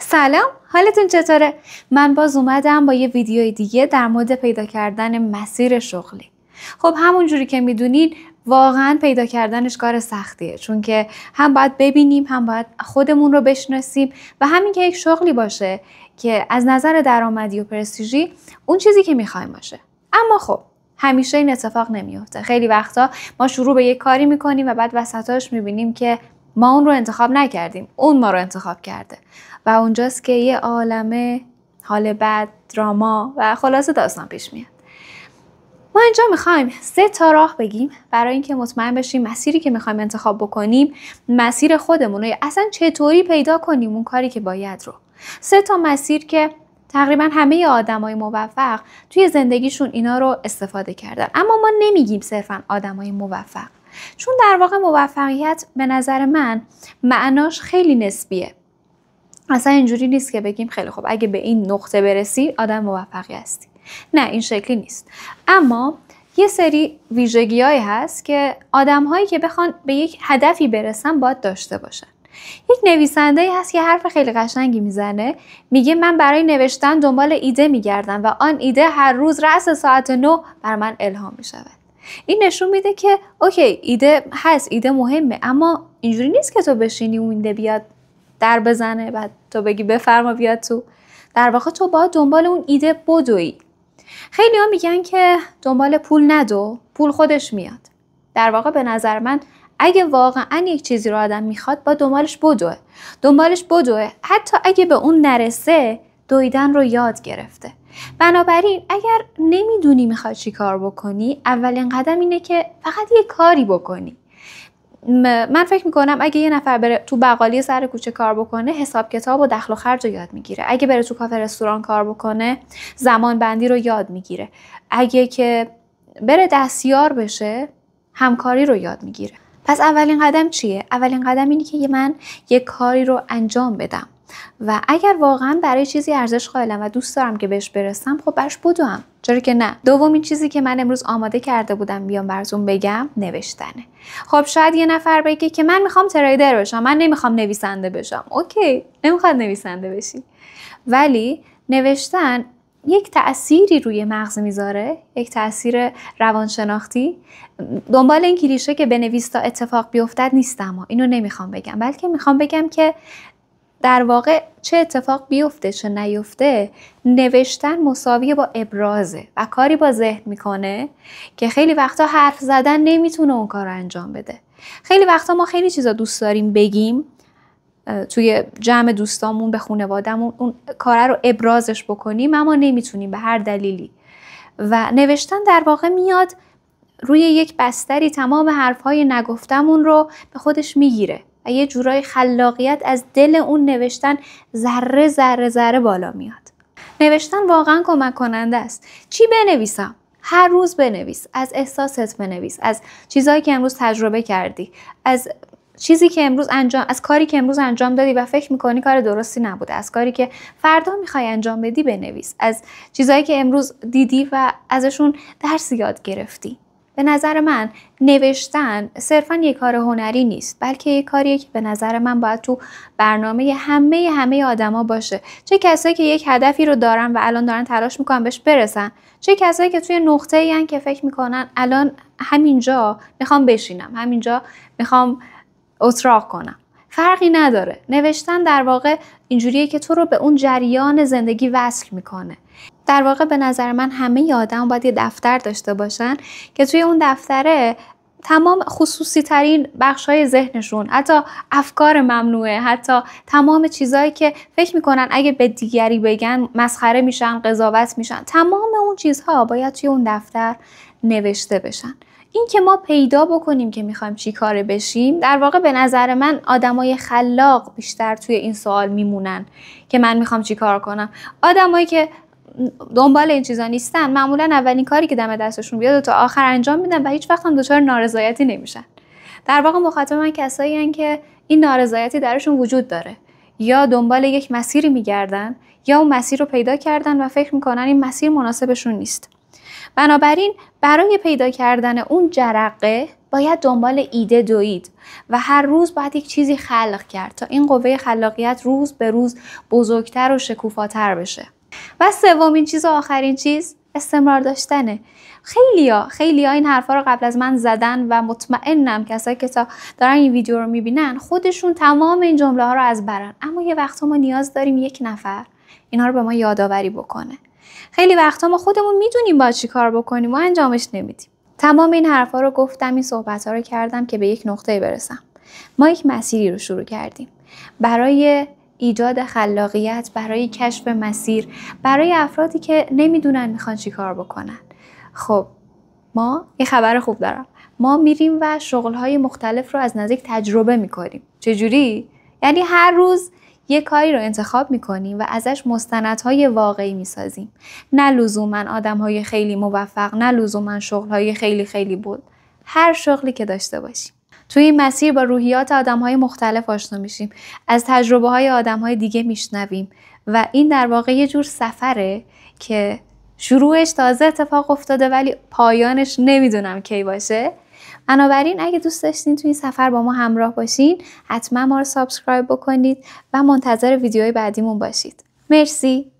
سلام، حالتون چطوره؟ من باز اومدم با یه ویدیوی دیگه در مورد پیدا کردن مسیر شغلی. خب همونجوری که میدونین واقعا پیدا کردنش کار سختیه، چون که هم باید ببینیم، هم باید خودمون رو بشناسیم و همین که یک شغلی باشه که از نظر درآمدی و پرستیژی اون چیزی که میخوایم باشه. اما خب همیشه این اتفاق نمیفته. خیلی وقتا ما شروع به یک کاری میکنیم و بعد وسطاش میبینیم که ما اون رو انتخاب نکردیم، اون ما رو انتخاب کرده و اونجاست که یه عالمه حال بد، دراما و خلاصه داستان پیش میاد. ما اینجا میخوایم 3 راه بگیم برای اینکه مطمئن بشیم مسیری که میخوایم انتخاب بکنیم مسیر خودمونه، یا اصلا چطوری پیدا کنیم اون کاری که باید رو. 3 مسیر که تقریبا همه آدمای موفق توی زندگیشون اینا رو استفاده کردن، اما ما نمیگیم صرفا آدمای موفق، چون در واقع موفقیت به نظر من معناش خیلی نسبیه. اصلا اینجوری نیست که بگیم خیلی خوب اگه به این نقطه برسی آدم موفقی هستی. نه، این شکلی نیست. اما یه سری ویژگی‌هایی هست که آدم‌هایی که بخوان به یک هدفی برسن باید داشته باشن. یک نویسنده‌ای هست که حرف خیلی قشنگی میزنه، میگه من برای نوشتن دنبال ایده میگردم و آن ایده هر روز رأس ساعت 9 بر من الهام میشود. این نشون میده که اوکی ایده هست، ایده مهمه، اما اینجوری نیست که تو بشینی اون ایده بیاد در بزنه بعد تو بگی بفرما بیاد تو. در واقع تو باید دنبال اون ایده بدوی. خیلی ها میگن که دنبال پول ندو، پول خودش میاد. در واقع به نظر من اگه واقعا یک چیزی رو آدم میخواد با دنبالش بدوه حتی اگه به اون نرسه دویدن رو یاد گرفته. بنابراین اگر نمیدونی میخوای چی کار بکنی، اولین قدم اینه که فقط یه کاری بکنی. من فکر میکنم اگه یه نفر بره تو بقالی سر کوچه کار بکنه، حساب کتاب و دخل و خرج رو یاد میگیره. اگه بره تو کافه رستوران کار بکنه، زمان بندی رو یاد میگیره. اگه که بره دستیار بشه، همکاری رو یاد میگیره. پس اولین قدم چیه؟ اولین قدم اینه که من یه کاری رو انجام بدم و اگر واقعا برای چیزی ارزش قائلم و دوست دارم که بهش برسم، خب براش بدوم. چرا که نه؟ دومین چیزی که من امروز آماده کرده بودم بیام براتون بگم نوشتنه. خب شاید یه نفر بگه که من میخوام تریدر بشم، من نمیخوام نویسنده بشم. اوکی، نمیخواد نویسنده بشی، ولی نوشتن یک تأثیری روی مغز میذاره، یک تأثیر روانشناختی. دنبال این کلیشه که بنویس تا اتفاق بیفتد نیستم، اینو نمیخوام بگم، بلکه میخوام بگم که در واقع چه اتفاق بیفته چه نیفته، نوشتن مساویه با ابرازه و کاری با ذهن میکنه که خیلی وقتا حرف زدن نمیتونه اون کار رو انجام بده. خیلی وقتا ما خیلی چیزا دوست داریم بگیم توی جمع دوستامون، به خانواده‌مون، اون کار رو ابرازش بکنیم، اما نمیتونیم به هر دلیلی. و نوشتن در واقع میاد روی یک بستری تمام حرفهای نگفتمون رو به خودش میگیره و یه جورای خلاقیت از دل اون نوشتن ذره ذره ذره بالا میاد. نوشتن واقعا کمک کننده است. چی بنویسم؟ هر روز بنویس. از احساست بنویس، از چیزایی که امروز تجربه کردی، از چیزی که امروز از کاری که امروز انجام دادی و فکر میکنی کار درستی نبوده، از کاری که فردا میخوای انجام بدی بنویس، از چیزایی که امروز دیدی و ازشون درس یاد گرفتی. به نظر من نوشتن صرفاً یک کار هنری نیست، بلکه یک کاریه که به نظر من باید تو برنامه همه آدما باشه. چه کسایی که یک هدفی رو دارن و الان دارن تلاش میکنن بهش برسن، چه کسایی که توی نقطه‌ای ان که فکر میکنن الان همینجا میخوام بشینم، همینجا میخوام اتراق کنم. فرقی نداره. نوشتن در واقع اینجوریه که تو رو به اون جریان زندگی وصل میکنه. در واقع به نظر من همه آدم باید یه دفتر داشته باشن که توی اون دفتره تمام خصوصی ترین بخشای ذهنشون، حتی افکار ممنوعه، حتی تمام چیزایی که فکر میکنن اگه به دیگری بگن مسخره میشن، قضاوت میشن، تمام اون چیزها باید توی اون دفتر نوشته بشن. این که ما پیدا بکنیم که میخوایم چی کاره بشیم، در واقع به نظر من آدمای خلاق بیشتر توی این سوال میمونن که من میخوام چی کار کنم. آدمایی که دنبال این چیزا نیستن معمولا اولین کاری که دم دستشون بیاد تا آخر انجام میدن و هیچ وقت هم دچار نارضایتی نمیشن. در واقع مخاطب من کسایی هستن که این نارضایتی درشون وجود داره، یا دنبال یک مسیری میگردن یا اون مسیر رو پیدا کردن و فکر میکنن این مسیر مناسبشون نیست. بنابراین برای پیدا کردن اون جرقه باید دنبال ایده دوید و هر روز باید یک چیزی خلق کرد تا این قوه خلاقیت روز به روز بزرگتر و شکوفاتر بشه. و سومین چیز و آخرین چیز استمرار داشتنه. خیلیا این حرفا رو قبل از من زدن و مطمئنم کسایی که تا دارن این ویدیو رو میبینن خودشون تمام این جمله ها رو از برن، اما یه وقتا ما نیاز داریم یک نفر اینا رو به ما یادآوری بکنه. خیلی وقتا ما خودمون میدونیم باید چی کار بکنیم و انجامش نمیدیم. تمام این حرفا رو گفتم، این صحبت ها رو کردم که به یک نقطه برسم. ما یک مسیری رو شروع کردیم برای ایجاد خلاقیت، برای کشف مسیر، برای افرادی که نمیدونن میخوان چی کار بکنن. خب ما یه خبر خوب دارم، ما میریم و شغلهای مختلف رو از نزدیک تجربه میکنیم. چجوری؟ یعنی هر روز یه کاری رو انتخاب میکنیم و ازش مستندهای واقعی میسازیم. نه لزوماً آدمهای خیلی موفق، نه لزوماً شغلهای خیلی خیلی بود. هر شغلی که داشته باشیم. توی این مسیر با روحیات آدمهای مختلف آشنا میشیم، از تجربه‌های آدمهای دیگه میشنویم و این در واقع یه جور سفره که شروعش تازه اتفاق افتاده ولی پایانش نمیدونم کی باشه. بنابراین اگه دوست داشتین توی این سفر با ما همراه باشین، حتما ما رو سابسکرایب بکنید و منتظر ویدیوهای بعدیمون باشید. مرسی.